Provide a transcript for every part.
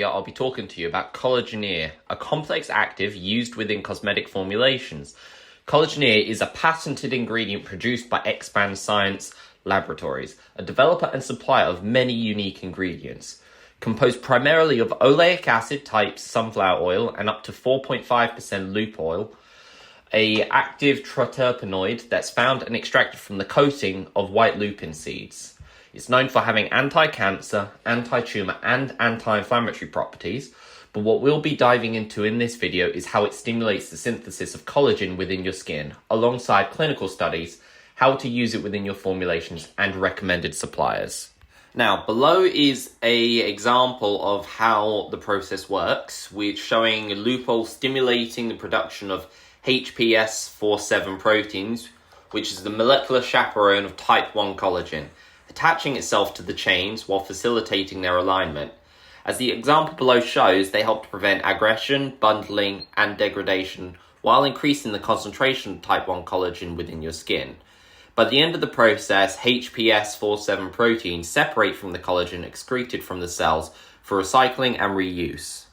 I'll be talking to you about Collageneer, a complex active used within cosmetic formulations. Collageneer is a patented ingredient produced by Expand Science Laboratories, a developer and supplier of many unique ingredients. Composed primarily of oleic acid type sunflower oil and up to 4.5% Lupeol, a active triterpenoid that's found and extracted from the coating of white lupin seeds. It's known for having anti-cancer, anti-tumor, and anti-inflammatory properties, but what we'll be diving into in this video is how it stimulates the synthesis of collagen within your skin, alongside clinical studies, how to use it within your formulations, and recommended suppliers. Now, below is an example of how the process works, which showing Lupeol stimulating the production of HSP47 proteins, which is the molecular chaperone of type 1 collagen, attaching itself to the chains while facilitating their alignment. As the example below shows, they help to prevent aggression, bundling, and degradation while increasing the concentration of type 1 collagen within your skin. By the end of the process, HSP47 proteins separate from the collagen excreted from the cells for recycling and reuse.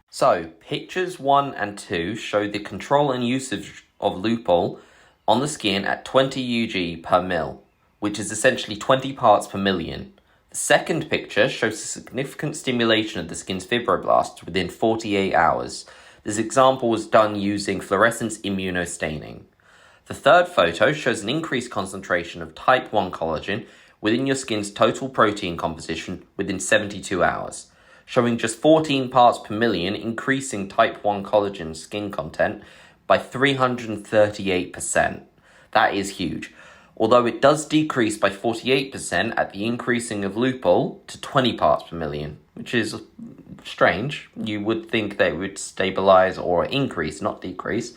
So, pictures 1 and 2 show the control and usage of Lupeol on the skin at 20 Ug per mil, which is essentially 20 parts per million. The second picture shows a significant stimulation of the skin's fibroblasts within 48 hours. This example was done using fluorescence immunostaining. The third photo shows an increased concentration of type 1 collagen within your skin's total protein composition within 72 hours, showing just 14 parts per million, increasing type 1 collagen skin content by 338%. That is huge. Although it does decrease by 48% at the increasing of Lupeol to 20 parts per million, which is strange. You would think they would stabilize or increase, not decrease.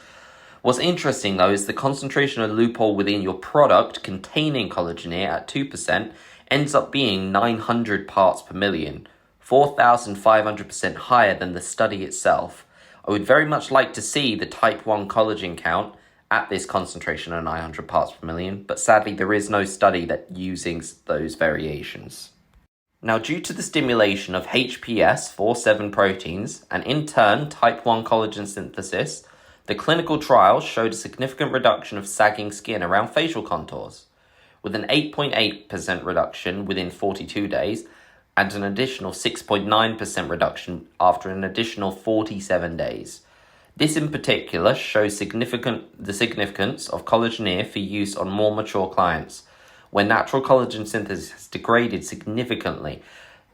What's interesting though is the concentration of Lupeol within your product containing Collageneer at 2% ends up being 900 parts per million, 4,500% higher than the study itself. I would very much like to see the type 1 collagen count at this concentration of 900 parts per million, but sadly there is no study that using those variations. Now, due to the stimulation of HSP47 proteins and in turn type 1 collagen synthesis, the clinical trials showed a significant reduction of sagging skin around facial contours, with an 8.8% reduction within 42 days and an additional 6.9% reduction after an additional 47 days. This in particular shows the significance of Collageneer for use on more mature clients, where natural collagen synthesis has degraded significantly,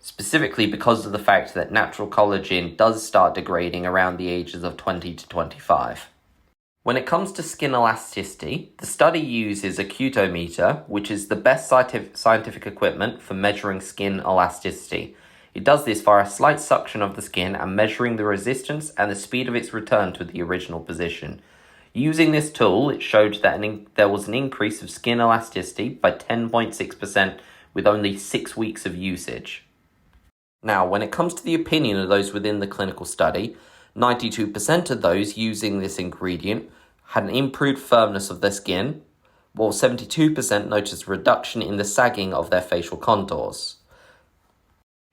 specifically because of the fact that natural collagen does start degrading around the ages of 20 to 25. When it comes to skin elasticity, the study uses a cutometer, which is the best scientific equipment for measuring skin elasticity. It does this via a slight suction of the skin and measuring the resistance and the speed of its return to the original position. Using this tool, it showed that there was an increase of skin elasticity by 10.6% with only 6 weeks of usage. Now, when it comes to the opinion of those within the clinical study, 92% of those using this ingredient had an improved firmness of their skin, while 72% noticed a reduction in the sagging of their facial contours.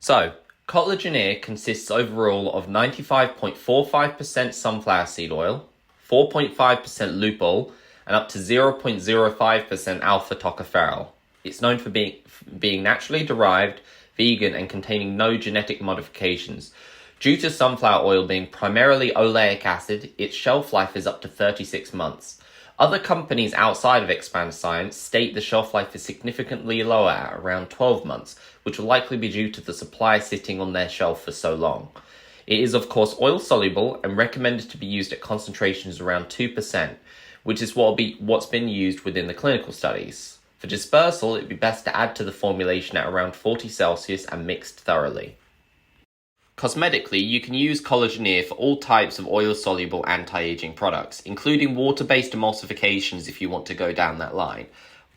So, Collageneer consists overall of 95.45% sunflower seed oil, 4.5% Lupeol, and up to 0.05% alpha tocopherol. It's known for being naturally derived, vegan, and containing no genetic modifications. Due to sunflower oil being primarily oleic acid, its shelf life is up to 36 months. Other companies outside of Expand Science state the shelf life is significantly lower at around 12 months, which will likely be due to the supply sitting on their shelf for so long. It is of course oil soluble and recommended to be used at concentrations around 2%, which is what's been used within the clinical studies. For dispersal, it would be best to add to the formulation at around 40 Celsius and mixed thoroughly. Cosmetically, you can use Collageneer for all types of oil-soluble anti-aging products, including water-based emulsifications if you want to go down that line,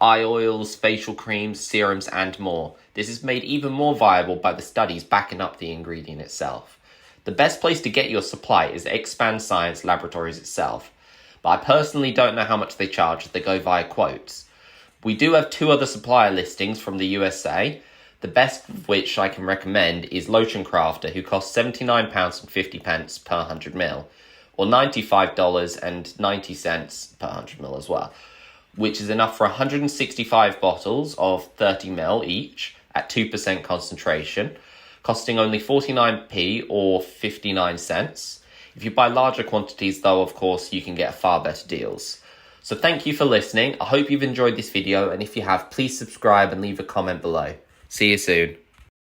eye oils, facial creams, serums, and more. This is made even more viable by the studies backing up the ingredient itself. The best place to get your supply is Expand Science Laboratories itself, but I personally don't know how much they charge if they go via quotes. We do have 2 other supplier listings from the USA. The best of which I can recommend is Lotion Crafter, who costs £79.50 per 100ml, or $95.90 per 100ml as well, which is enough for 165 bottles of 30ml each at 2% concentration, costing only 49p or 59 cents. If you buy larger quantities though, of course, you can get far better deals. So thank you for listening. I hope you've enjoyed this video, and if you have, please subscribe and leave a comment below. See you soon.